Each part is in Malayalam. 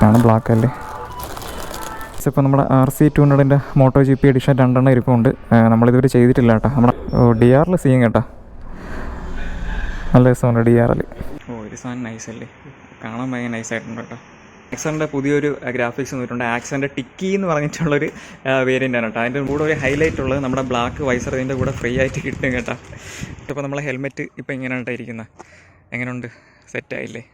ആണ് ബ്ലാക്ക് അല്ലേ. ഇപ്പോൾ നമ്മുടെ RC200ൻ്റെ മോട്ടോ GP എഡിഷൻ 2 ഇരിപ്പുണ്ട്. നമ്മളിതുവരെ ചെയ്തിട്ടില്ല കേട്ടോ. നമ്മുടെ DRL സീൻ കേട്ടോ, നല്ല രസമുണ്ട് DRL. ഇത് സാധനം നൈസല്ലേ, കാണാൻ ഭയങ്കര നൈസായിട്ടുണ്ട് കേട്ടോ. ആക്സറിൻ്റെ പുതിയൊരു ഗ്രാഫിക്സ് വന്നിട്ടുണ്ട്. ആക്സറിൻ്റെ ടിക്കി എന്ന് പറഞ്ഞിട്ടുള്ളൊരു വേരിയൻ്റ് ആണ് കേട്ടോ. അതിൻ്റെ കൂടെ ഒരു ഹൈലൈറ്റ് ഉള്ളത് നമ്മുടെ ബ്ലാക്ക് വൈസർ ഇതിൻ്റെ കൂടെ ഫ്രീ ആയിട്ട് കിട്ടും കേട്ടോ. ഇപ്പോൾ നമ്മളെ ഹെൽമെറ്റ് ഇപ്പോൾ ഇങ്ങനെയാണ് കേട്ടോ ഇരിക്കുന്നത്. എങ്ങനെയുണ്ട്, സെറ്റായില്ലേ?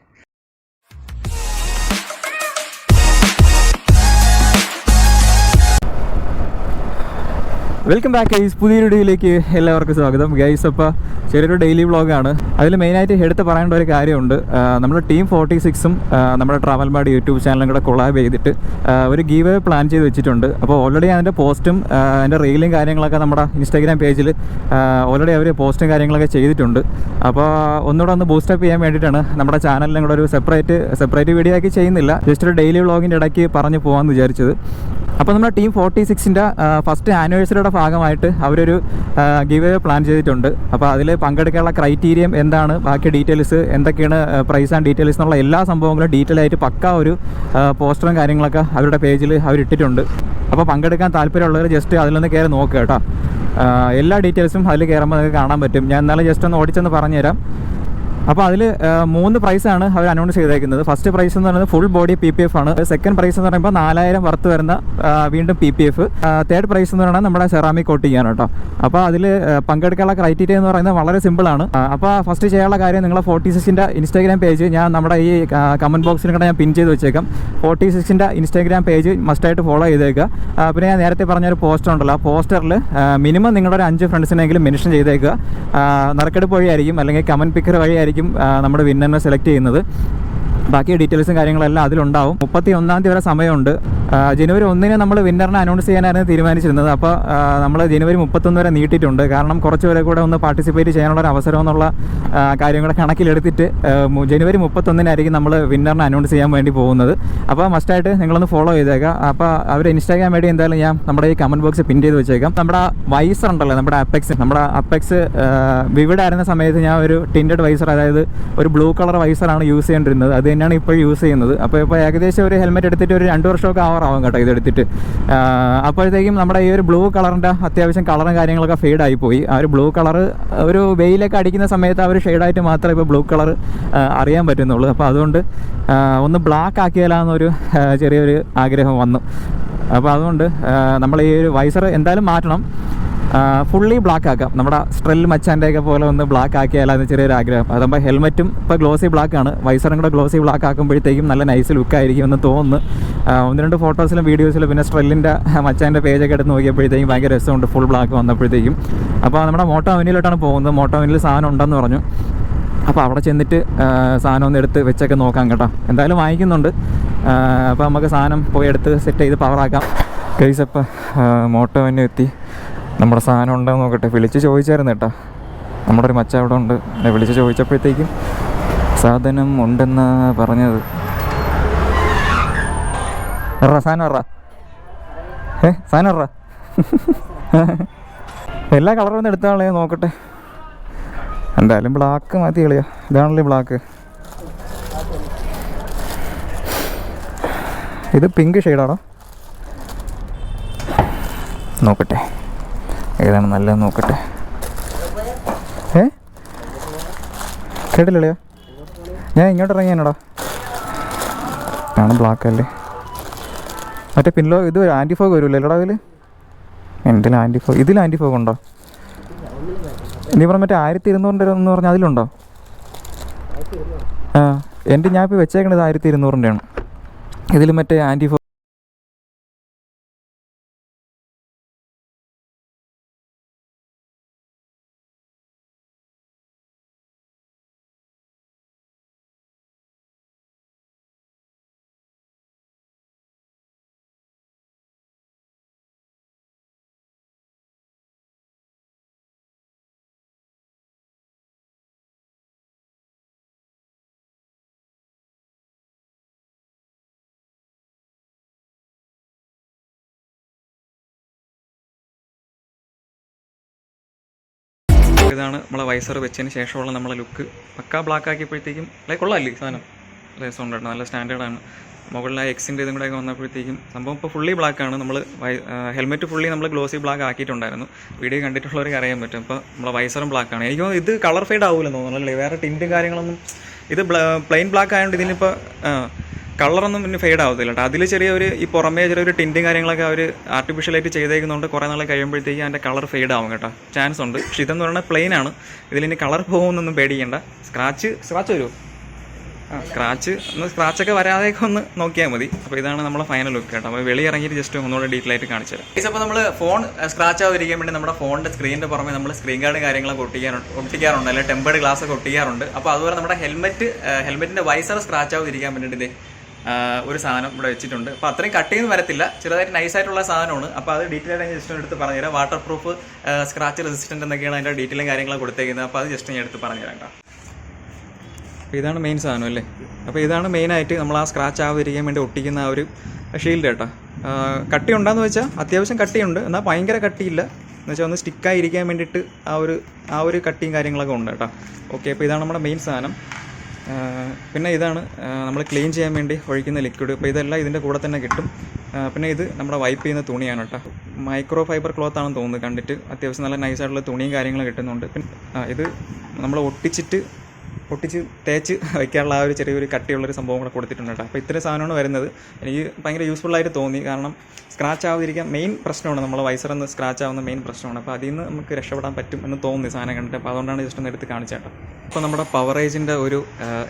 വെൽക്കം ബാക്ക് ഗൈസ്, പുതിയൊരു വീഡിയോയിലേക്ക് എല്ലാവർക്കും സ്വാഗതം ഗൈസ്. അപ്പോൾ ചെറിയൊരു ഡെയിലി വ്ളോഗാണ്. അതിൽ മെയിനായിട്ട് എടുത്ത് പറയേണ്ട ഒരു കാര്യമുണ്ട്. നമ്മുടെ ടീം 46ഉം നമ്മുടെ ട്രാവൽ മാഡ് യൂട്യൂബ് ചാനലും കൂടെ കൊളാബ് ചെയ്തിട്ട് ഒരു ഗീവ് അവേ പ്ലാൻ ചെയ്ത് വെച്ചിട്ടുണ്ട്. അപ്പോൾ ഓൾറെഡി അതിൻ്റെ പോസ്റ്റും അതിൻ്റെ റീലും കാര്യങ്ങളൊക്കെ നമ്മുടെ ഇൻസ്റ്റാഗ്രാം പേജിൽ ഓൾറെഡി അവർ പോസ്റ്റും കാര്യങ്ങളൊക്കെ ചെയ്തിട്ടുണ്ട്. അപ്പോൾ ഒന്നുകൂടെ ഒന്ന് ബൂസ്റ്റപ്പ് ചെയ്യാൻ വേണ്ടിയിട്ടാണ് നമ്മുടെ ചാനലിലും കൂടെ ഒരു സെപ്പറേറ്റ് വീഡിയോ ആക്കി ചെയ്യുന്നില്ല. ജസ്റ്റ് ഒരു ഡെയിലി വ്ളോഗിൻ്റെ ഇടയ്ക്ക് പറഞ്ഞു പോകാമെന്ന് വിചാരിച്ചത്. അപ്പോൾ നമ്മുടെ ടീം 46ൻ്റെ ഫസ്റ്റ് ആനിവേഴ്സറിയുടെ ഭാഗമായിട്ട് അവരൊരു ഗീവ് അവേ പ്ലാൻ ചെയ്തിട്ടുണ്ട്. അപ്പോൾ അതിൽ പങ്കെടുക്കാനുള്ള ക്രൈറ്റീരിയം എന്താണ്, ബാക്കി ഡീറ്റെയിൽസ് എന്തൊക്കെയാണ്, പ്രൈസ് ആൻഡ് ഡീറ്റെയിൽസ് എന്നുള്ള എല്ലാ സംഭവങ്ങളും ഡീറ്റെയിൽ ആയിട്ട് പക്കാ ഒരു പോസ്റ്ററും കാര്യങ്ങളൊക്കെ അവരുടെ പേജിൽ അവരിട്ടിട്ടുണ്ട്. അപ്പോൾ പങ്കെടുക്കാൻ താല്പര്യമുള്ളവർ ജസ്റ്റ് അതിലൊന്ന് കയറി നോക്കുക കേട്ടോ. എല്ലാ ഡീറ്റെയിൽസും അതിൽ കയറുമ്പോൾ നിങ്ങൾക്ക് കാണാൻ പറ്റും. ഞാൻ എന്നാലും ജസ്റ്റ് ഒന്ന് ഓടിച്ചെന്ന് പറഞ്ഞുതരാം. അപ്പോൾ അതിൽ 3 പ്രൈസാണ് അവർ അനൗൺസ് ചെയ്തേക്കുന്നത്. ഫസ്റ്റ് പ്രൈസ് എന്ന് പറയുന്നത് ഫുൾ ബോഡി PPF ആണ്. സെക്കൻഡ് പ്രൈസ് എന്ന് പറയുമ്പോൾ 4000 വർത്ത് വരുന്ന വീണ്ടും PPF. തേർഡ് പ്രൈസ് എന്ന് പറയുന്നത് നമ്മുടെ സെറാമിക് കോട്ടിംഗ് ആണ് കേട്ടോ. അപ്പോൾ അതിൽ പങ്കെടുക്കാനുള്ള ക്രൈറ്റീരിയ എന്ന് പറയുന്നത് വളരെ സിമ്പിളാണ്. അപ്പോൾ ഫസ്റ്റ് ചെയ്യാനുള്ള കാര്യം, നിങ്ങളെ 46ൻ്റെ ഇൻസ്റ്റാഗ്രാം പേജ് ഞാൻ നമ്മുടെ ഈ കമൻറ്റ് ബോക്സിലും കൂടെ ഞാൻ പിൻ ചെയ്ത് വെച്ചേക്കാം. 46ൻ്റെ ഇൻസ്റ്റാഗ്രാം പേജ് മസ്റ്റായിട്ട് ഫോളോ ചെയ്തേക്കുക. പിന്നെ ഞാൻ നേരത്തെ പറഞ്ഞൊരു പോസ്റ്റർ ഉണ്ടല്ലോ, ആ പോസ്റ്ററിൽ മിനിമം നിങ്ങളുടെ ഒരു 5 ഫ്രണ്ട്സിനെങ്കിലും മെൻഷൻ ചെയ്തേക്കുക. നറുക്കെടുപ്പ് വഴിയായിരിക്കും അല്ലെങ്കിൽ കമൻറ്റ് പിക്കർ വഴിയായിരിക്കും നമ്മുടെ വിന്നറിനെ സെലക്ട് ചെയ്യുന്നത്. ബാക്കി ഡീറ്റെയിൽസും കാര്യങ്ങളെല്ലാം അതിലുണ്ടാവും. 31-ാം തീയതി വരെ സമയമുണ്ട്. ജനുവരി 1-ന് നമ്മൾ വിന്നറിനെ അനൗൺസ് ചെയ്യാനായിരുന്നു തീരുമാനിച്ചിരുന്നത്. അപ്പോൾ നമ്മൾ ജനുവരി 31 വരെ നീട്ടിയിട്ടുണ്ട്. കാരണം കുറച്ച് പേരെ കൂടെ ഒന്ന് പാർട്ടിസിപ്പേറ്റ് ചെയ്യാനുള്ളൊരു അവസരം എന്നുള്ള കാര്യം കൂടെ കണക്കിലെടുത്തിട്ട് ജനുവരി 31-നായിരിക്കും നമ്മൾ വിന്നറിനെ അനൗൺസ് ചെയ്യാൻ വേണ്ടി പോകുന്നത്. അപ്പോൾ മസ്റ്റായിട്ട് നിങ്ങളൊന്ന് ഫോളോ ചെയ്തേക്കാം. അപ്പോൾ അവർ ഇൻസ്റ്റാഗ്രാം വേണ്ടി എന്തായാലും ഞാൻ നമ്മുടെ ഈ കമൻറ്റ് ബോക്സ് പിൻ ചെയ്ത് വെച്ചേക്കാം. നമ്മുടെ വൈസർ ഉണ്ടല്ലോ, നമ്മുടെ അപ്പെക്സ് വിവിഡ് ആയിരുന്ന സമയത്ത് ഞാൻ ഒരു ടിൻറ്റഡ് വൈസർ, അതായത് ഒരു ബ്ലൂ കളർ വൈസറാണ് യൂസ് ചെയ്യേണ്ടിരുന്നത്. അത് തന്നെയാണ് ഇപ്പോൾ യൂസ് ചെയ്യുന്നത്. അപ്പോൾ ഏകദേശം ഒരു ഹെൽമെറ്റ് എടുത്തിട്ട് ഒരു 2 വർഷമൊക്കെ ആവും കേട്ടോ ഇതെടുത്തിട്ട്. അപ്പോഴത്തേക്കും നമ്മുടെ ഈ ഒരു ബ്ലൂ കളറിൻ്റെ അത്യാവശ്യം കളറും കാര്യങ്ങളൊക്കെ ഫെയ്ഡായി പോയി. ആ ഒരു ബ്ലൂ കളർ ഒരു വെയിലൊക്കെ അടിക്കുന്ന സമയത്ത് ആ ഒരു ഷെയ്ഡായിട്ട് മാത്രമേ ഇപ്പോൾ ബ്ലൂ കളർ അറിയാൻ പറ്റുന്നുള്ളൂ. അപ്പോൾ അതുകൊണ്ട് ഒന്ന് ബ്ലാക്ക് ആക്കിയാലാന്നൊരു ചെറിയൊരു ആഗ്രഹം വന്നു. അപ്പോൾ അതുകൊണ്ട് നമ്മൾ ഈ ഒരു വൈസർ എന്തായാലും മാറ്റണം, ഫുള്ളി ബ്ലാക്ക് ആക്കാം. നമ്മുടെ സ്ട്രെൽ മച്ചാൻ്റെയൊക്കെ പോലെ ഒന്ന് ബ്ലാക്ക് ആക്കിയാലാന്ന് ചെറിയൊരു ആഗ്രഹം. അതാകുമ്പോൾ ഹെൽമെറ്റും ഇപ്പോൾ ഗ്ലോസി ബ്ലാക്കാണ്, വൈസറും കൂടെ ഗ്ലോസി ബ്ലാക്ക് ആക്കുമ്പോഴത്തേക്കും നല്ല നൈസ് ലുക്കായിരിക്കും എന്ന് തോന്നുന്നു. 1-2 ഫോട്ടോസിലും വീഡിയോസിലും പിന്നെ സ്ട്രെല്ലിൻ്റെ മച്ചാൻ്റെ പേജൊക്കെ എടുത്ത് നോക്കിയപ്പോഴത്തേക്കും ഭയങ്കര രസമുണ്ട് ഫുൾ ബ്ലാക്ക് വന്നപ്പോഴത്തേക്കും. അപ്പോൾ നമ്മുടെ മോട്ടോ അവനിലോട്ടാണ് പോകുന്നത്. മോട്ടോ അവനിൽ സാധനം ഉണ്ടെന്ന് പറഞ്ഞു. അപ്പോൾ അവിടെ ചെന്നിട്ട് സാധനം ഒന്ന് എടുത്ത് വെച്ചൊക്കെ നോക്കാം കേട്ടോ. എന്തായാലും വാങ്ങിക്കുന്നുണ്ട്. അപ്പോൾ നമുക്ക് സാധനം പോയി എടുത്ത് സെറ്റ് ചെയ്ത് പവറാക്കാം. ഗൈസ്, അപ്പോൾ മോട്ടോ അവനും എത്തി. നമ്മുടെ സാധനം ഉണ്ടോയെന്ന് നോക്കട്ടെ. വിളിച്ച് ചോദിച്ചായിരുന്നു കേട്ടോ, നമ്മുടെ ഒരു മച്ച അവിടെ ഉണ്ട്. വിളിച്ച് ചോദിച്ചപ്പോഴത്തേക്കും സാധനം ഉണ്ടെന്ന് പറഞ്ഞത്. സാധനം സാധനം എല്ലാ കളറും ഒന്ന് എടുത്താളേ നോക്കട്ടെ. എന്തായാലും ബ്ലാക്ക് മാറ്റി കളിയാ. ഇതാണല്ലേ ബ്ലാക്ക്. ഇത് പിങ്ക് ഷെയ്ഡാണോ? നോക്കട്ടെ ഏതാണ് നല്ലതെന്ന് നോക്കട്ടെ. കേട്ടില്ലയോ? ഞാൻ ഇങ്ങോട്ട് ഇറങ്ങിയാനോടാ. ആണ് ബ്ലാക്ക് അല്ലേ. മറ്റേ പിന്നിലോ ഇത് ആൻറ്റിഫോഗ് വരുമല്ലോ അല്ലടാ അതിൽ. എൻ്റെ ഇതിൽ ആൻറ്റിഫോഗ് ഉണ്ടോ? നീ പറഞ്ഞ മറ്റേ 1200 എന്ന് പറഞ്ഞാൽ അതിലുണ്ടോ? എൻ്റെ ഞാൻ ഇപ്പോൾ വെച്ചേക്കണത് 1200-ൻ്റെയാണ്. ഇതിൽ മറ്റേ ആൻറ്റിഫോഗ് ഇതാണ് നമ്മളെ വൈസർ വെച്ചതിന് ശേഷമുള്ള നമ്മളെ ലുക്ക്. പക്കാ ബ്ലാക്ക് ആക്കിയപ്പോഴത്തേക്കും ലൈക്ക് കൊള്ളാമല്ലേ സാധനം. രസമുണ്ട് കേട്ടോ, നല്ല സ്റ്റാൻഡേർഡാണ്. മുകളിൽ എക്സിൻ്റെ ഇതും കൂടെയൊക്കെ വന്നപ്പോഴത്തേക്കും സംഭവം ഇപ്പോൾ ഫുള്ളി ബ്ലാക്കാണ്. നമ്മൾ ഹെൽമെറ്റ് ഫുള്ളി നമ്മൾ ഗ്ലോസി ബ്ലാക്ക് ആക്കിയിട്ടുണ്ടായിരുന്നു. വീഡിയോ കണ്ടിട്ടുള്ളവർക്ക് അറിയാൻ പറ്റും. ഇപ്പോൾ നമ്മളെ വൈസറും ബ്ലാക്കാണ്. എനിക്ക് തോന്നുന്നു ഇത് കളർ ഫെയ്ഡ് ആവില്ലെന്ന് തോന്നുന്നു. വേറെ ടിൻറ്റും കാര്യങ്ങളൊന്നും, ഇത് പ്ലെയിൻ ബ്ലാക്ക് ആയതുകൊണ്ട് ഇതിനിപ്പോൾ കളറൊന്നും പിന്നെ ഫെയ്ഡ് ആവത്തില്ല കേട്ടോ. അതിൽ ചെറിയൊരു ഈ പുറമേ ചെറിയൊരു ടിൻറ്റും കാര്യങ്ങളൊക്കെ അവർ ആർട്ടിഫിഷ്യലായിട്ട് ചെയ്തേക്കുന്നുണ്ട്. കുറേ നാൾ കഴിയുമ്പോഴത്തേക്കും അതിൻ്റെ കളർ ഫെയ്ഡ് ആവും കേട്ടോ, ചാൻസ് ഉണ്ട്. പക്ഷേ ഇതെന്ന് പറഞ്ഞാൽ പ്ലെയിൻ ആണ്. ഇതിലിനി കളർ പോകുമെന്നൊന്നും പേടിക്കേണ്ട. സ്ക്രാച്ച് വരുമോ? സ്ക്രാച്ചൊക്കെ വരാതെയൊക്കെ ഒന്ന് നോക്കിയാൽ മതി. അപ്പോൾ ഇതാണ് നമ്മളെ ഫൈനൽ ലുക്ക് കേട്ടോ. അപ്പോൾ വെളി ഇറങ്ങിയിട്ട് ജസ്റ്റ് ഒന്നുകൂടെ ഡീറ്റെയിൽ ആയിട്ട് കാണിച്ചു തരാം. അപ്പോൾ നമ്മൾ ഫോൺ സ്ക്രാച്ച് ആവാതിരിക്കാൻ വേണ്ടി നമ്മുടെ ഫോണിൻ്റെ സ്ക്രീനിൻ്റെ പുറമെ നമ്മൾ സ്ക്രീൻ ഗാർഡ് കാര്യങ്ങളൊക്കെ ഒട്ടിക്കാറുണ്ട്, അല്ലെങ്കിൽ ടെമ്പേർഡ് ഗ്ലാസ് ഒക്കെ ഒട്ടിക്കാറുണ്ട്. അപ്പോൾ അതുപോലെ നമ്മുടെ ഹെൽമെറ്റിൻ്റെ വൈസർ സ്ക്രാച്ച് ആവാതിരിക്കാൻ വേണ്ടിയിട്ട് ഇത് ഒരു സാധനം ഇവിടെ വെച്ചിട്ടുണ്ട്. അപ്പോൾ അത്രയും കട്ടിയൊന്നും വരത്തില്ല, ചെറുതായിട്ട് നൈസായിട്ടുള്ള സാധനമാണ്. അപ്പോൾ അത് ഡീറ്റെയിൽ ആയിട്ട് ജസ്റ്റ് എടുത്ത് പറഞ്ഞുതരാം. വാട്ടർ പ്രൂഫ്, സ്ക്രാച്ച് റെസിസ്റ്റൻ്റ് എന്നൊക്കെയാണ് അതിൻ്റെ ഡീറ്റെയിലും കാര്യങ്ങളൊക്കെ കൊടുത്തേക്കുന്നത്. അപ്പോൾ അത് ജസ്റ്റ് ഞാൻ എടുത്ത് പറഞ്ഞുതരാം കേട്ടോ. അപ്പോൾ ഇതാണ് മെയിൻ സാധനം അല്ലേ. അപ്പോൾ ഇതാണ് മെയിനായിട്ട് നമ്മൾ ആ സ്ക്രാച്ച് ആവാതിരിക്കാൻ വേണ്ടി ഒട്ടിക്കുന്ന ആ ഒരു ഷീൽഡ് കേട്ടോ. കട്ടി ഉണ്ടെന്ന് വെച്ചാൽ അത്യാവശ്യം കട്ടിയുണ്ട്, എന്നാൽ ഭയങ്കര കട്ടിയില്ല. എന്ന് വെച്ചാൽ ഒന്ന് സ്റ്റിക്കായിരിക്കാൻ വേണ്ടിയിട്ട് ആ ഒരു കട്ടിയും കാര്യങ്ങളൊക്കെ ഉണ്ട് കേട്ടോ. ഓക്കെ, അപ്പോൾ ഇതാണ് നമ്മുടെ മെയിൻ സാധനം. പിന്നെ ഇതാണ് നമ്മൾ ക്ലീൻ ചെയ്യാൻ വേണ്ടി ഒഴിക്കുന്ന ലിക്വിഡ്. അപ്പോൾ ഇതെല്ലാം ഇതിൻ്റെ കൂടെ തന്നെ കിട്ടും. പിന്നെ ഇത് നമ്മുടെ വൈപ്പ് ചെയ്യുന്ന തുണിയാണ് കേട്ടോ. മൈക്രോ ഫൈബർ ക്ലോത്ത് ആണെന്ന് തോന്നുന്നു കണ്ടിട്ട്. അത്യാവശ്യം നല്ല നൈസായിട്ടുള്ള തുണിയും കാര്യങ്ങളും കിട്ടുന്നുണ്ട്. പിന്നെ ഇത് നമ്മൾ ഒട്ടിച്ച് തേച്ച് വയ്ക്കാനുള്ള ആ ഒരു ചെറിയൊരു കട്ടിയുള്ളൊരു സംഭവം കൂടെ കൊടുത്തിട്ടുണ്ട് കേട്ടോ. അപ്പോൾ ഇത്രയും സാധനമാണ് വരുന്നത്. എനിക്ക് ഭയങ്കര യൂസ്ഫുള്ളായിട്ട് തോന്നി. കാരണം സ്ക്രാച്ച് ആവാതിരിക്കാൻ മെയിൻ പ്രശ്നമാണ്, നമ്മളെ വൈസറിന്ന് സ്ക്രാച്ച് ആവുന്ന മെയിൻ പ്രശ്നമാണ്. അപ്പോൾ അതിൽ നിന്ന് നമുക്ക് രക്ഷപ്പെടാൻ പറ്റും എന്ന് തോന്നി സാധനം കണ്ടിട്ട്. അപ്പോൾ അതുകൊണ്ടാണ് ജസ്റ്റ് ഒന്ന് എടുത്ത് കാണിച്ചേട്ടോ. അപ്പോൾ നമ്മുടെ പവറേജിൻ്റെ ഒരു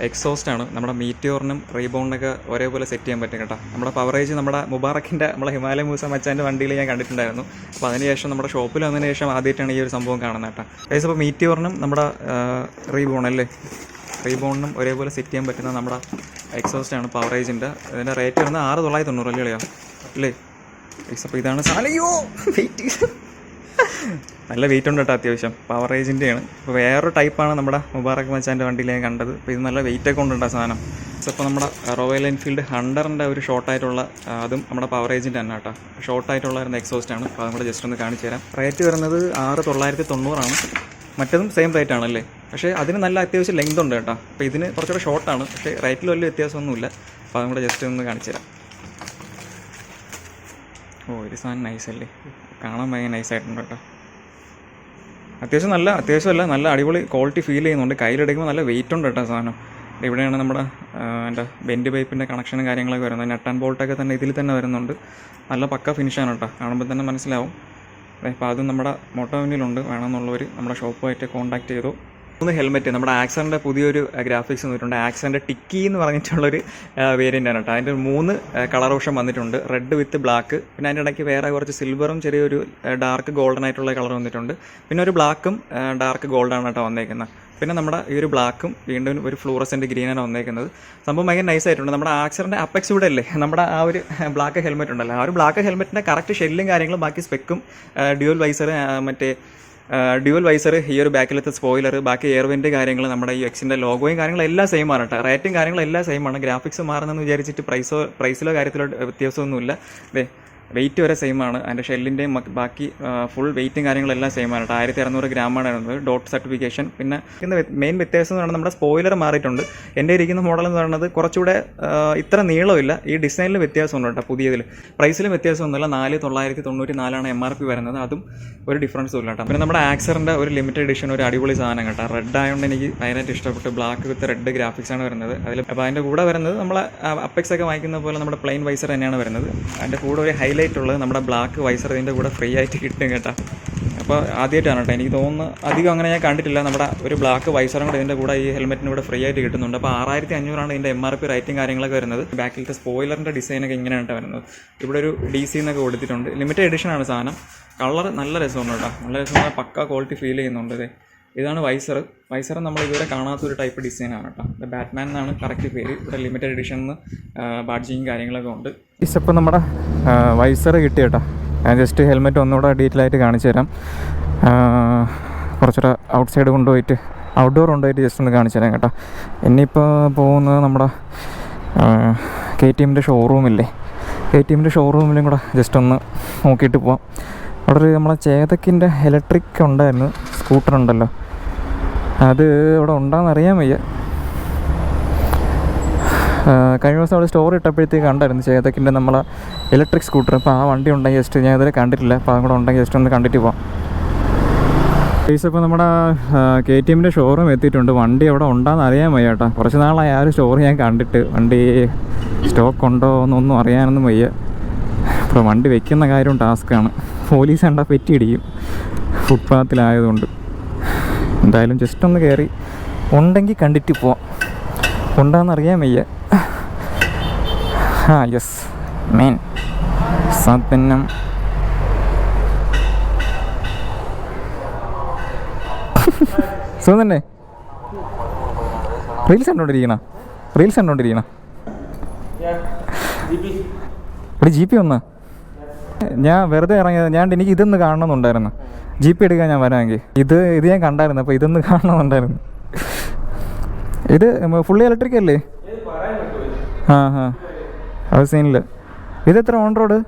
എക്സോസ്റ്റാണ്. നമ്മുടെ മീറ്റിയോറിനും റീബൗണ്ടിനൊക്കെ ഒരേപോലെ സെറ്റ് ചെയ്യാൻ പറ്റും കേട്ടോ. നമ്മുടെ പവറേജ് നമ്മുടെ മുബാറക്കിൻ്റെ നമ്മളെ ഹിമാലയ മൂസ മച്ചാൻ്റെ വണ്ടിയിൽ ഞാൻ കണ്ടിട്ടുണ്ടായിരുന്നു. അപ്പോൾ അതിനുശേഷം നമ്മുടെ ഷോപ്പിൽ വന്നതിന് ശേഷം ആദ്യമായിട്ടാണ് ഈ ഒരു സംഭവം കാണുന്നത് കേട്ടോ. ഗൈസ്, അപ്പോൾ മീറ്റിയോറിനും നമ്മുടെ റീബൗണ്ടിനും ഒരേപോലെ സെറ്റ് ചെയ്യാൻ പറ്റുന്ന നമ്മുടെ എക്സോസ്റ്റാണ് പവറേജിൻ്റെ. ഇതിൻ്റെ റേറ്റ് വരുന്നത് 6,990 അല്ലേ. അപ്പോൾ ഇതാണ് സാലയോ വെയിറ്റ്, നല്ല വെയിറ്റ് ഉണ്ട് കേട്ടോ അത്യാവശ്യം. പവറേജിൻ്റെയാണ്. ഇപ്പോൾ വേറൊരു ടൈപ്പാണ് നമ്മുടെ മുബാറക്ക് മച്ചാൻ്റെ വണ്ടിയിൽ ഞാൻ കണ്ടത്. അപ്പോൾ ഇത് നല്ല വെയിറ്റൊക്കെ ഉണ്ട് സാധനം. അപ്പോൾ നമ്മുടെ റോയൽ എൻഫീൽഡ് ഹണ്ടറിൻ്റെ ഒരു ഷോർട്ടായിട്ടുള്ള അതും നമ്മുടെ പവറേജിൻ്റെ തന്നെ കേട്ടോ. ഷോർട്ടായിട്ടുള്ള ഒരു എക്സോസ്റ്റാണ്. അപ്പോൾ അതും കൂടെ ജസ്റ്റ് ഒന്ന് കാണിച്ചു തരാം. റേറ്റ് വരുന്നത് 6,990 മറ്റതും സെയിം റേറ്റ് ആണല്ലേ. പക്ഷേ അതിന് നല്ല അത്യാവശ്യം ലെങ്ത് ഉണ്ട് കേട്ടോ. അപ്പോൾ ഇതിന് കുറച്ചുകൂടെ ഷോർട്ടാണ്, പക്ഷേ റേറ്റിൽ വലിയ വ്യത്യാസമൊന്നുമില്ല. അപ്പോൾ അതും കൂടെ ജസ്റ്റ് ഒന്ന് കാണിച്ചു തരാം. ഇത് സാധനം നൈസല്ലേ, കാണാൻ ഭയങ്കര നൈസായിട്ടുണ്ട് കേട്ടോ. അത്യാവശ്യമല്ല നല്ല അടിപൊളി ക്വാളിറ്റി ഫീൽ ചെയ്യുന്നുണ്ട്. കയ്യിലെടുക്കുമ്പോൾ നല്ല വെയിറ്റ് ഉണ്ട് കേട്ടോ സാധനം. ഇവിടെയാണ് നമ്മുടെ എൻ്റെ ബെൻഡ് പൈപ്പിൻ്റെ കണക്ഷനും കാര്യങ്ങളൊക്കെ വരുന്നത്. നട്ട് ആൻഡ് ബോൾട്ടൊക്കെ തന്നെ ഇതിൽ തന്നെ വരുന്നുണ്ട്. നല്ല പക്ക ഫിനിഷാണ് കേട്ടോ, കാണുമ്പോൾ തന്നെ മനസ്സിലാവും. അപ്പോൾ അതും നമ്മുടെ മോട്ടോവിനിലുണ്ട്. വേണമെന്നുള്ളവർ നമ്മുടെ ഷോപ്പുമായിട്ട് കോൺടാക്ട് ചെയ്തു. 3 ഹെൽമെറ്റ് നമ്മുടെ ആക്സറിൻ്റെ പുതിയൊരു ഗ്രാഫിക്സ് വന്നിട്ടുണ്ട്. ആക്സറിൻ്റെ ടിക്കി എന്ന് പറഞ്ഞിട്ടുള്ളൊരു വേരിയൻ്റാണ് കേട്ടോ. അതിൻ്റെ 3 കളർ ഓപ്ഷൻ വന്നിട്ടുണ്ട്, റെഡ് വിത്ത് ബ്ലാക്ക്. പിന്നെ അതിൻ്റെ ഇടയ്ക്ക് വേറെ കുറച്ച് സിൽവറും ചെറിയൊരു ഡാർക്ക് ഗോൾഡൻ ആയിട്ടുള്ള കളർ വന്നിട്ടുണ്ട്. പിന്നെ ഒരു ബ്ലാക്കും ഡാർക്ക് ഗോൾഡാണ് കേട്ടോ വന്നേക്കുന്നത്. പിന്നെ നമ്മുടെ ഈ ഒരു ബ്ലാക്കും വീണ്ടും ഒരു ഫ്ലൂറസെൻ്റ് ഗ്രീനാണ് വന്നേക്കുന്നത്. സംഭവം ഭയങ്കര നൈസായിട്ടുണ്ട്. നമ്മുടെ ആക്സറിൻ്റെ അപ്പെക്സ് ഇവിടെ അല്ലേ നമ്മുടെ ആ ഒരു ബ്ലാക്ക് ഹെൽമെറ്റ് ഉണ്ടല്ലോ, ആ ഒരു ബ്ലാക്ക് ഹെൽമെറ്റിൻ്റെ കറക്റ്റ് ഷെല്ലും കാര്യങ്ങളും ബാക്കി സ്പെക്കും ഡ്യുവൽ വൈസർ, ഈ ഒരു ബാക്കിലത്തെ സ്പോയിലർ, ബാക്കി എയർവെൻ്റ് കാര്യങ്ങൾ, നമ്മുടെ ഈ എക്സിൻ്റെ ലോഗോയും കാര്യങ്ങളും എല്ലാം സെയിം ആണ് കേട്ടോ. റേറ്റും കാര്യങ്ങളും എല്ലാം സെയിം ആണ്. ഗ്രാഫിക്സ് മാറുന്നതെന്ന് വിചാരിച്ചിട്ട് പ്രൈസിലോ കാര്യത്തിലോ വ്യത്യാസമൊന്നുമില്ല. വെയിറ്റ് വരെ സെയിം ആണ്. അതിൻ്റെ ഷെല്ലിൻ്റെയും ബാക്കി ഫുൾ വെയിറ്റും കാര്യങ്ങളെല്ലാം സെയിം ആണ് കേട്ടോ. 1600 ഗ്രാമാണ് വരുന്നത്, ഡോട്ട് സർട്ടിഫിക്കേഷൻ. പിന്നെ മെയിൻ വ്യത്യാസം എന്ന് പറഞ്ഞാൽ നമ്മുടെ സ്പോയിലർ മാറിയിട്ടുണ്ട്. എൻ്റെ ഇരിക്കുന്ന മോഡൽ എന്ന് പറയുന്നത് കുറച്ചുകൂടെ ഇത്ര നീളമില്ല. ഈ ഡിസൈനിൽ വ്യത്യാസമുണ്ട് കേട്ടോ. പുതിയതിൽ പ്രൈസിലും വ്യത്യാസമൊന്നുമില്ല. 4,994 MRP വരുന്നത്. അതും ഒരു ഡിഫറൻസും ഇല്ല കേട്ടോ. പിന്നെ നമ്മുടെ ആക്സറിൻ്റെ ഒരു ലിമിറ്റഡ് എഡിഷൻ ഒരു അടിപൊളി സാധനം കേട്ടോ. റെഡ് ആയതുകൊണ്ട് എനിക്ക് ഭയങ്കരമായിട്ട് ഇഷ്ടപ്പെട്ടു. ബ്ലാക്ക് വിത്ത് റെഡ് ഗ്രാഫിക്സ് ആണ് വരുന്നത് അതിൽ. അപ്പോൾ അതിൻ്റെ കൂടെ വരുന്നത് നമ്മളെ അപ്പെക്സ് ഒക്കെ വാങ്ങിക്കുന്ന പോലെ നമ്മുടെ പ്ലെയിൻ വൈസർ തന്നെയാണ് വരുന്നത്. അതിൻ്റെ കൂടെ ഒരു ഹൈലൈറ്റ് ഉള്ളത് നമ്മുടെ ബ്ലാക്ക് വൈസർ ഇതിൻ്റെ കൂടെ ഫ്രീ ആയിട്ട് കിട്ടും കേട്ടോ. അപ്പോൾ ആദ്യമായിട്ടാണ് കേട്ടോ, എനിക്ക് തോന്നുന്നു അധികം അങ്ങനെ ഞാൻ കണ്ടിട്ടില്ല. നമ്മുടെ ഒരു ബ്ലാക്ക് വൈസറും കൂടെ ഇതിൻ്റെ കൂടെ ഈ ഹെൽമെറ്റിന് കൂടെ ഫ്രീ ആയിട്ട് കിട്ടുന്നുണ്ട്. അപ്പോൾ 6,500 ഇതിൻ്റെ MRP റേറ്റും കാര്യങ്ങളൊക്കെ വരുന്നത്. ബാക്കിലത്തെ സ്പോയിലറിൻ്റെ ഡിസൈനൊക്കെ ഇങ്ങനെയാണ് വരുന്നത്. ഇവിടെ ഒരു DC എന്നൊക്കെ കൊടുത്തിട്ടുണ്ട്. ലിമിറ്റഡ് എഡിഷനാണ് സാധനം. കളർ നല്ല രസമുണ്ട് കേട്ടോ, നല്ല രസമാണ്. പക്ക ക്വാളിറ്റി ഫീൽ ചെയ്യുന്നുണ്ട്. ഇതാണ് വൈസർ നമ്മൾ ഇതുവരെ കാണാത്തൊരു ടൈപ്പ് ഡിസൈനാണ് കേട്ടോ. ബാറ്റ്മാൻ എന്നാണ് കറക്റ്റ് പേര്. ഇവിടെ ലിമിറ്റഡ് എഡിഷനിൽ ബാഡ്ജിങ് കാര്യങ്ങളൊക്കെ ഉണ്ട്. ഇപ്പോൾ നമ്മുടെ വൈസർ കിട്ടി കേട്ടോ. ഞാൻ ജസ്റ്റ് ഹെൽമെറ്റ് ഒന്നുകൂടെ ഡീറ്റെയിൽ ആയിട്ട് കാണിച്ചു തരാം. കുറച്ചുകൂടെ ഔട്ട് സൈഡ് കൊണ്ടുപോയിട്ട് ഔട്ട്ഡോർ കൊണ്ടുപോയിട്ട് ജസ്റ്റ് ഒന്ന് കാണിച്ചു തരാം കേട്ടോ. ഇനിയിപ്പോൾ പോകുന്നത് നമ്മുടെ KTMൻ്റെ ഷോറൂമില്ലേ, KTMൻ്റെ ഷോറൂമിലും കൂടെ ജസ്റ്റ് ഒന്ന് നോക്കിയിട്ട് പോവാം. അവിടെ ഒരു നമ്മളെ ചേതക്കിൻ്റെ ഇലക്ട്രിക് ഉണ്ടായിരുന്നു, സ്കൂട്ടർ ഉണ്ടല്ലോ, അത് ഇവിടെ ഉണ്ടാകുന്ന അറിയാൻ വയ്യ. കഴിഞ്ഞ ദിവസം അവിടെ സ്റ്റോറി ഇട്ടപ്പോഴത്തേക്ക് കണ്ടായിരുന്നു ചേതക്കിൻ്റെ നമ്മളെ ഇലക്ട്രിക് സ്കൂട്ടർ. അപ്പോൾ ആ വണ്ടി ഉണ്ടെങ്കിൽ ജസ്റ്റ് ഞാൻ ഇതുവരെ കണ്ടിട്ടില്ല. അപ്പോൾ അതും കൂടെ ഉണ്ടെങ്കിൽ ജസ്റ്റ് ഒന്ന് കണ്ടിട്ട് പോകാം. ഇപ്പോൾ നമ്മുടെ KTM ഷോറൂം എത്തിയിട്ടുണ്ട്. വണ്ടി അവിടെ ഉണ്ടാകുന്ന അറിയാൻ വയ്യ കേട്ടോ. കുറച്ച് നാളായി ആ ഒരു സ്റ്റോറി ഞാൻ കണ്ടിട്ട്. വണ്ടി സ്റ്റോക്ക് ഉണ്ടോ എന്നൊന്നും അറിയാനൊന്നും വയ്യ. അപ്പോൾ വണ്ടി വെക്കുന്ന കാര്യം ടാസ്ക്കാണ്. പോലീസ് കണ്ടാൽ പെറ്റിയിടിക്കും ഫുട്പാത്തിലായതുകൊണ്ട്. എന്തായാലും ജസ്റ്റ് ഒന്ന് കയറി ഉണ്ടെങ്കിൽ കണ്ടിട്ട് പോവാം. ഉണ്ടാകുന്ന അറിയാൻ വയ്യ. യെസ് മെയിൻ സാധനം. സുഖം തന്നെ. റീൽസ് കണ്ടോണ്ടിരിക്കണ ഇവിടെ GP വന്നാ. ഞാൻ വെറുതെ ഇറങ്ങിയത്. എനിക്ക് ഇതൊന്ന് കാണണമെന്നുണ്ടായിരുന്നു. GP എടുക്കാൻ ഞാൻ വരാമെങ്കിൽ. ഇത് ഞാൻ കണ്ടായിരുന്നു. അപ്പോൾ ഇതൊന്ന് കാണണമെന്നുണ്ടായിരുന്നു. ഇത് ഫുള്ളി ഇലക്ട്രിക് അല്ലേ? അത് സീനില്ല. ഇത് എത്ര ഓൺ റോഡ്?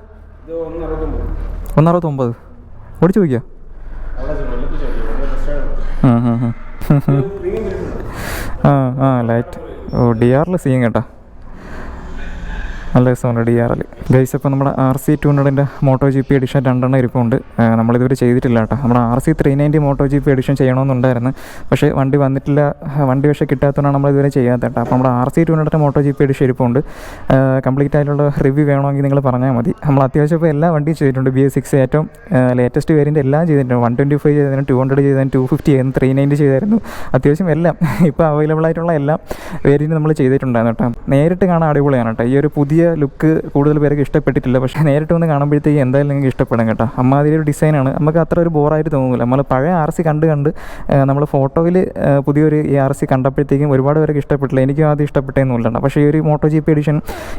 169. ഓടിച്ചു നോക്കിയോ? ലൈറ്റ്. DR സീൻ കേട്ടോ. നല്ല രസമുണ്ട് DR. ഗൈസ്, അപ്പോൾ നമ്മുടെ RC 200 MotoGP എഡിഷൻ 2 ഇരിപ്പുണ്ട്. നമ്മളിതുവരെ ചെയ്തിട്ടില്ല കേട്ടോ. നമ്മുടെ RC 390 MotoGP എഡിഷൻ ചെയ്യണമെന്നുണ്ടായിരുന്നു. പക്ഷേ വണ്ടി വന്നിട്ടില്ല. വണ്ടി പക്ഷേ കിട്ടാത്തതുകൊണ്ടാണ് നമ്മളിതുവരെ ചെയ്യാത്ത കേട്ടോ. അപ്പോൾ നമ്മുടെ RC 200 MotoGP എഡിഷൻ ഇരിപ്പുണ്ട്. കംപ്ലീറ്റ് ആയിട്ടുള്ള റിവ്യൂ വേണമെങ്കിൽ നിങ്ങൾ പറഞ്ഞാൽ മതി. നമ്മൾ അത്യാവശ്യം ഇപ്പോൾ എല്ലാ വണ്ടിയും ചെയ്തിട്ടുണ്ട്. BS6 ഏറ്റവും ലേറ്റസ്റ്റ് വേരിയൻ്റ് എല്ലാം ചെയ്തിട്ടുണ്ട്. 125 ചെയ്തായിരുന്നു, 200 ചെയ്തായിരുന്നു, 250 ചെയ്തായിരുന്നു, 390 ചെയ്തായിരുന്നു. അത്യാവശ്യം എല്ലാം ഇപ്പോൾ അവൈലബിൾ ആയിട്ടുള്ള എല്ലാ വേരിയൻറ്റും നമ്മൾ ചെയ്തിട്ടുണ്ടായിരുന്നു കേട്ടോ. നേരിട്ട് കാണാൻ അടിപൊളിയാണ് കേട്ടോ. ഈ ഒരു പുതിയ ലുക്ക് കൂടുതൽ പേർക്ക് ഇഷ്ടപ്പെട്ടിട്ടില്ല. പക്ഷേ നേരിട്ട് വന്ന് കാണുമ്പോഴത്തേക്ക് എന്തായാലും നിങ്ങൾക്ക് ഇഷ്ടപ്പെടും കേട്ടോ. അമ്മാതിരി ഒരു ഡിസൈനാണ്. നമുക്ക് അത്ര ഒരു ബോറായിട്ട് തോന്നുന്നില്ല. നമ്മൾ പഴയ RC കണ്ട് നമ്മൾ ഫോട്ടോയിൽ പുതിയൊരു ഈ RC കണ്ടപ്പോഴത്തേക്കും ഒരുപാട് പേർക്ക് ഇഷ്ടപ്പെട്ടില്ല. എനിക്കും ആദ്യം ഇഷ്ടപ്പെട്ടേന്നുമില്ല. പക്ഷേ ഈ ഒരു MotoGP എഡിഷൻ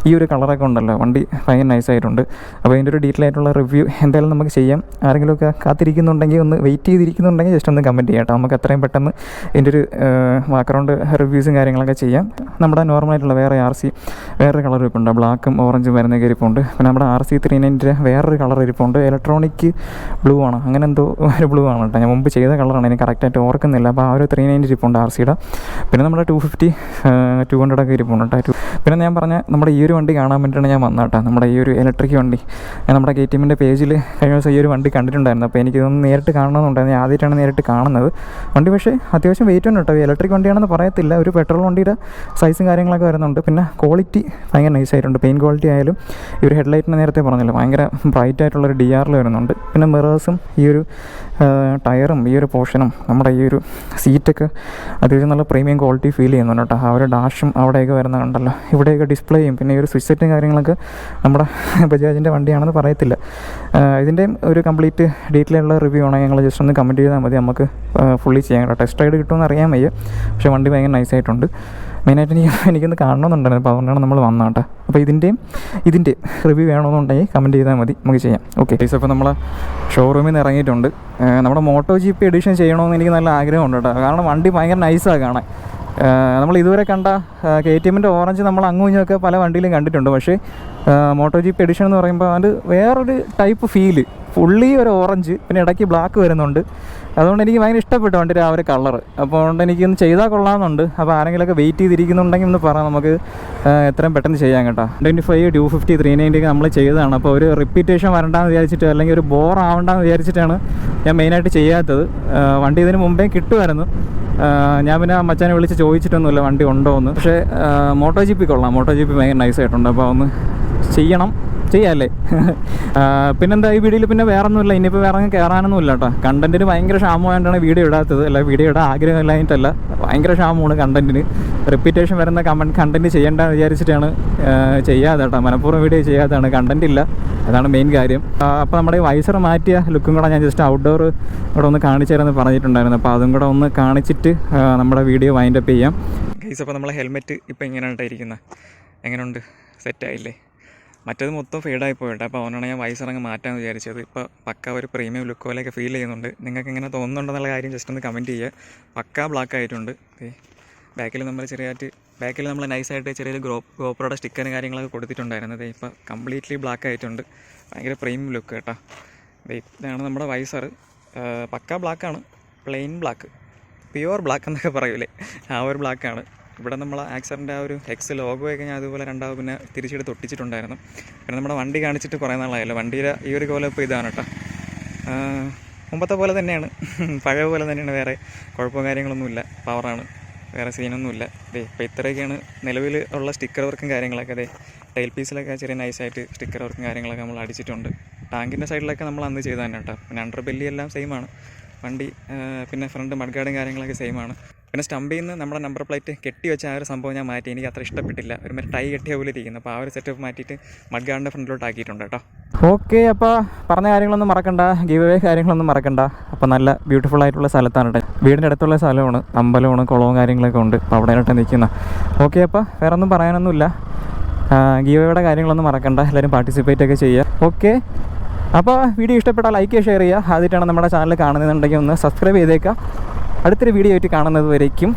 ഈ ഒരു കളറൊക്കെ ഉണ്ടല്ലോ, വണ്ടി ഭയങ്കര നൈസായിട്ടുണ്ട്. അപ്പോൾ അതിൻ്റെ ഒരു ഡീറ്റെയിൽ ആയിട്ടുള്ള റിവ്യൂ എന്തായാലും നമുക്ക് ചെയ്യാം. ആരെങ്കിലുമൊക്കെ കാത്തിരിക്കുന്നുണ്ടെങ്കിൽ, ഒന്ന് വെയിറ്റ് ചെയ്തിരിക്കുന്നുണ്ടെങ്കിൽ ജസ്റ്റ് ഒന്ന് കമൻറ്റ് ചെയ്യാം കേട്ടോ. നമുക്ക് എത്രയും പെട്ടെന്ന് ഇതിൻ്റെ ഒരു ബാക്ക്ഗ്രൗണ്ട് റിവ്യൂസും കാര്യങ്ങളൊക്കെ ചെയ്യാം. നമ്മുടെ നോർമലായിട്ടുള്ള വേറെ RC വേറൊരു കളർ ഇരിപ്പുണ്ട്. ബ്ലാക്കും ഓറഞ്ചും വരുന്ന ഇരിപ്പുണ്ട്. പിന്നെ നമ്മുടെ RC 390 വേറൊരു കളർ ഇരിപ്പുണ്ട്. ഇലക്ട്രോണിക് ബ്ലൂ ആണ്, അങ്ങനെ എന്തോ ഒരു ബ്ലൂ ആണ് കേട്ടോ. ഞാൻ മുമ്പ് ചെയ്ത കളറാണ്, എനിക്ക് കറക്റ്റായിട്ട് ഓർക്കുന്നില്ല. അപ്പോൾ ആ ഒരു 390 ഇരിപ്പുണ്ട് RCയുടെ. പിന്നെ നമ്മുടെ 250 200 ഇരിപ്പുണ്ട് കേട്ടോ. പിന്നെ ഞാൻ പറഞ്ഞ നമ്മുടെ ഈ ഒരു വണ്ടി കാണാൻ വേണ്ടിയിട്ടാണ് ഞാൻ വന്നത് കേട്ടോ. നമ്മുടെ ഈ ഒരു ഇലക്ട്രിക് വണ്ടി ഞാൻ നമ്മുടെ KTM പേജിൽ കഴിഞ്ഞ ദിവസം ഈ ഒരു വണ്ടി കണ്ടിട്ടുണ്ടായിരുന്നു. അപ്പോൾ എനിക്കിതൊന്ന് നേരിട്ട് കാണണമെന്നുണ്ടായിരുന്നു. ഞാൻ ആദ്യമായിട്ടാണ് നേരിട്ട് കാണുന്നത്. വണ്ടി പക്ഷേ അത്യാവശ്യം വെയിറ്റ് ഉണ്ട് കേട്ടോ. ഇലക്ട്രിക് വണ്ടിയാണെന്ന് പറയത്തില്ല. ഒരു പെട്രോൾ വണ്ടിയുടെ സൈസും കാര്യങ്ങളൊക്കെ വരുന്നുണ്ട്. പിന്നെ ക്വാളിറ്റി ഭയങ്കര നൈസായിട്ടുണ്ട്. പെയിൻ ക്വാളിറ്റി ആയാലും ഈ ഒരു ഹെഡ്ലൈറ്റിന് നേരത്തെ പറഞ്ഞില്ല, ഭയങ്കര ബ്രൈറ്റ് ആയിട്ടുള്ളൊരു DR വരുന്നുണ്ട്. പിന്നെ മിറേഴ്സും ഈ ഒരു ടയറും ഈ ഒരു പോർഷനും നമ്മുടെ ഈ ഒരു സീറ്റൊക്കെ അത്യാവശ്യം നല്ല പ്രീമിയം ക്വാളിറ്റി ഫീൽ ചെയ്യുന്നുണ്ട് കേട്ടോ. ആ ഒരു ഡാഷും അവിടെയൊക്കെ വരുന്നുണ്ടല്ലോ, ഇവിടെയൊക്കെ ഡിസ്പ്ലേയും പിന്നെ ഈ ഒരു സ്വിച്ച് സെറ്റും കാര്യങ്ങളൊക്കെ നമ്മുടെ ബജാജിൻ്റെ വണ്ടിയാണെന്ന് പറയത്തില്ല. ഇതിൻ്റെയും ഒരു കംപ്ലീറ്റ് ഡീറ്റെയിൽ ഉള്ള റിവ്യൂ ആണെങ്കിൽ ഞങ്ങൾ ജസ്റ്റ് ഒന്ന് കമൻറ്റ് ചെയ്താൽ മതി. നമുക്ക് ഫുള്ളി ചെയ്യാം കേട്ടോ. ടെസ്റ്റ് റൈഡ് കിട്ടുമെന്ന് അറിയാൻ വയ്യ, പക്ഷേ വണ്ടി ഭയങ്കര നൈസായിട്ടുണ്ട്. മെയിനായിട്ട് എനിക്കൊന്ന് കാണണമെന്നുണ്ടായിരുന്നു. അപ്പോൾ അതുകൊണ്ടാണ് നമ്മൾ വന്നത് കേട്ടോ. അപ്പോൾ ഇതിൻ്റെ റിവ്യൂ വേണമെന്നുണ്ടെങ്കിൽ കമൻറ്റ് ചെയ്താൽ മതി, നമുക്ക് ചെയ്യാം. ഓക്കെ ഗൈസ്, അപ്പോൾ നമ്മൾ ഷോറൂമിൽ നിന്ന് ഇറങ്ങിയിട്ടുണ്ട്. നമ്മുടെ MotoGP എഡിഷൻ ചെയ്യണമെന്ന് എനിക്ക് നല്ല ആഗ്രഹമുണ്ട് കേട്ടോ. കാരണം വണ്ടി ഭയങ്കര നൈസാണ് കാണാൻ. നമ്മൾ ഇതുവരെ കണ്ട KTM ഓറഞ്ച് നമ്മൾ അങ്ങും ഇങ്ങൊക്കെ പല വണ്ടിയിലും കണ്ടിട്ടുണ്ട്. പക്ഷേ MotoGP എഡിഷൻ എന്ന് പറയുമ്പോൾ അത് വേറൊരു ടൈപ്പ് ഫീല്. ഫുള്ളി ഒരു ഓറഞ്ച്, പിന്നെ ഇടയ്ക്ക് ബ്ലാക്ക് വരുന്നുണ്ട്. അതുകൊണ്ട് എനിക്ക് ഭയങ്കര ഇഷ്ടപ്പെട്ടു വണ്ടിയുടെ ആ ഒരു കളറ്. അപ്പോൾ അതുകൊണ്ട് എനിക്കൊന്ന് ചെയ്താൽ കൊള്ളാമെന്നുണ്ട്. അപ്പോൾ ആരെങ്കിലുമൊക്കെ വെയിറ്റ് ചെയ്തിരിക്കുന്നുണ്ടെങ്കിൽ ഒന്ന് പറയാം, നമുക്ക് എത്രയും പെട്ടെന്ന് ചെയ്യാം കേട്ടോ. 125 250 390 നമ്മൾ ചെയ്തതാണ്. അപ്പോൾ ഒരു റിപ്പീറ്റേഷൻ വരണ്ടെന്ന് വിചാരിച്ചിട്ട്, അല്ലെങ്കിൽ ഒരു ബോർ ആവണ്ടെന്ന് വിചാരിച്ചിട്ടാണ് ഞാൻ മെയിനായിട്ട് ചെയ്യാത്തത്. വണ്ടി ഇതിന് മുമ്പേ കിട്ടുമായിരുന്നു. ഞാൻ പിന്നെ മച്ചാനെ വിളിച്ച് ചോദിച്ചിട്ടൊന്നുമില്ല വണ്ടി ഉണ്ടോ എന്ന്. പക്ഷേ MotoGP കൊള്ളാം. MotoGP ഭയങ്കര നൈസായിട്ടുണ്ട്. അപ്പോൾ ഒന്ന് ചെയ്യാമല്ലേ? പിന്നെന്താ ഈ വീഡിയോയിൽ പിന്നെ വേറെ ഒന്നുമില്ല. ഇനിയിപ്പോൾ വേറെ കയറാനൊന്നുമില്ല കേട്ടോ. കണ്ടൻറ്റിന് ഭയങ്കര ക്ഷാമമായിട്ടാണ് വീഡിയോ ഇടാത്തത്. അല്ല, വീഡിയോ ഇടാൻ ആഗ്രഹമില്ലായിട്ടല്ല, ഭയങ്കര ക്ഷാമമാണ് കണ്ടൻറ്റിന്. റിപ്പീറ്റേഷൻ വരുന്ന കണ്ടൻറ്റ് ചെയ്യേണ്ടെന്ന് വിചാരിച്ചിട്ടാണ് ചെയ്യാതെ കേട്ടോ. മനഃപൂർവ്വം വീഡിയോ ചെയ്യാത്തതാണ്, കണ്ടൻറ്റ് ഇല്ല, അതാണ് മെയിൻ കാര്യം. അപ്പോൾ നമ്മുടെ ഈ വൈസർ മാറ്റിയ ലുക്കും കൂടെ ഞാൻ ജസ്റ്റ് ഔട്ട്ഡോർ ഇവിടെ ഒന്ന് കാണിച്ചു തരാമെന്ന് പറഞ്ഞിട്ടുണ്ടായിരുന്നു. അപ്പോൾ അതും കൂടെ ഒന്ന് കാണിച്ചിട്ട് നമ്മുടെ വീഡിയോ വൈൻഡപ്പ് ചെയ്യാം ഗൈസ്. അപ്പോൾ നമ്മളെ ഹെൽമെറ്റ് ഇപ്പോൾ ഇങ്ങനെയാണ് ഇരിക്കുന്നത്. എങ്ങനെയുണ്ട്? സെറ്റായില്ലേ? മറ്റേത് മൊത്തം ഫെയ്ഡായി പോയിട്ട്. അപ്പോൾ അതുകൊണ്ടാണ് ഞാൻ വൈസറങ്ങ് മാറ്റാമെന്ന് വിചാരിച്ചത്. ഇപ്പോൾ പക്ക ഒരു പ്രീമിയം ലുക്ക് പോലെയൊക്കെ ഫീൽ ചെയ്യുന്നുണ്ട്. നിങ്ങൾക്ക് എങ്ങനെ തോന്നുന്നുണ്ടെന്നുള്ള കാര്യം ജസ്റ്റ് ഒന്ന് കമൻറ്റ് ചെയ്യുക. പക്ക ബ്ലാക്ക് ആയിട്ടുണ്ട്. ബാക്കിൽ നമ്മൾ നൈസായിട്ട് ചെറിയൊരു ഗോപ്രോയുടെ സ്റ്റിക്കറും കാര്യങ്ങളൊക്കെ കൊടുത്തിട്ടുണ്ടായിരുന്നത്. ഇപ്പോൾ കംപ്ലീറ്റ്ലി ബ്ലാക്ക് ആയിട്ടുണ്ട്. ഭയങ്കര പ്രീമിയം ലുക്ക് കേട്ടോ. ഇതാണ് നമ്മുടെ വൈസർ. പക്ക ബ്ലാക്കാണ്, പ്ലെയിൻ ബ്ലാക്ക്, പ്യുവർ ബ്ലാക്ക് എന്നൊക്കെ പറയൂലേ, ആ ഒരു ബ്ലാക്കാണ്. ഇവിടെ നമ്മൾ ആക്സറിൻ്റെ ആ ഒരു എക്സ് ലോഗോയൊക്കെ ഞാൻ അതുപോലെ രണ്ടാമത് പിന്നെ തിരിച്ചെടുത്ത് ഒട്ടിച്ചിട്ടുണ്ടായിരുന്നു. പിന്നെ നമ്മുടെ വണ്ടി കാണിച്ചിട്ട് കുറേ നാളായല്ലോ. വണ്ടിയുടെ ഈ ഒരു കോലം ഇപ്പോൾ ഇതാണ് കേട്ടോ. മുമ്പത്തെ പോലെ തന്നെയാണ്, പഴയ പോലെ തന്നെയാണ്, വേറെ കുഴപ്പവും കാര്യങ്ങളൊന്നുമില്ല. പവറാണ്, വേറെ സീനൊന്നുമില്ല. ഇപ്പോൾ ഇത്രയൊക്കെയാണ് നിലവിൽ ഉള്ള സ്റ്റിക്കർ വർക്കും കാര്യങ്ങളൊക്കെ. ടൈൽ പീസിലൊക്കെ ചെറിയ നൈസായിട്ട് സ്റ്റിക്കർ വർക്കും കാര്യങ്ങളൊക്കെ നമ്മൾ അടിച്ചിട്ടുണ്ട്. ടാങ്കിൻ്റെ സൈഡിലൊക്കെ നമ്മൾ അന്ന് ചെയ്ത് തന്നെ കേട്ടോ. പിന്നെ അണ്ടർ ബെല്ലി എല്ലാം സെയിമാണ് വണ്ടി. പിന്നെ ഫ്രണ്ട് മഡ് ഗാർഡും കാര്യങ്ങളൊക്കെ സെയിമാണ്. പിന്നെ സ്റ്റമ്പിൽ നിന്ന് നമ്മുടെ നമ്പർ പ്ലേറ്റ് കെട്ടി വെച്ച ആ ഒരു സംഭവം ഞാൻ മാറ്റി. എനിക്ക് അത്ര ഇഷ്ടപ്പെട്ടില്ല, ഒരു മറ്റേ ടൈ കെട്ടിയ പോലെ ഇരിക്കുന്നു. അപ്പോൾ ആ ഒരു സെറ്റപ്പ് മാറ്റിയിട്ട് മഡ് ഗാർഡിൻ്റെ ഫ്രണ്ടിലോട്ട് ആക്കിയിട്ടുണ്ട് കേട്ടോ. ഓക്കെ, അപ്പോൾ പറഞ്ഞ കാര്യങ്ങളൊന്നും മറക്കണ്ട, ഗീവ് അവേ കാര്യങ്ങളൊന്നും മറക്കണ്ട. അപ്പോൾ നല്ല ബ്യൂട്ടിഫുൾ ആയിട്ടുള്ള സ്ഥലത്താണ് കേട്ടോ. വീടിൻ്റെ അടുത്തുള്ള സ്ഥലമാണ്, അമ്പലമാണ്, കുളവും കാര്യങ്ങളൊക്കെ ഉണ്ട്. അപ്പോൾ അവിടെ ആയിട്ട് നിൽക്കുന്ന. ഓക്കെ, അപ്പോൾ വേറെ ഒന്നും പറയാനൊന്നുമില്ല. ഗീവ് അവേയുടെ കാര്യങ്ങളൊന്നും മറക്കണ്ട, എല്ലാവരും പാർട്ടിസിപ്പേറ്റ് ഒക്കെ ചെയ്യുക. ഓക്കെ, അപ്പോൾ വീഡിയോ ഇഷ്ടപ്പെട്ടാൽ ലൈക്ക് ഷെയർ ചെയ്യുക. ആദ്യമായിട്ടാണ് നമ്മുടെ ചാനൽ കാണുന്നുണ്ടെങ്കിൽ ഒന്ന് സബ്സ്ക്രൈബ് ചെയ്തേക്കുക. അടുത്തൊരു വീഡിയോ ആയിട്ട് കാണുന്നത് വരേക്കും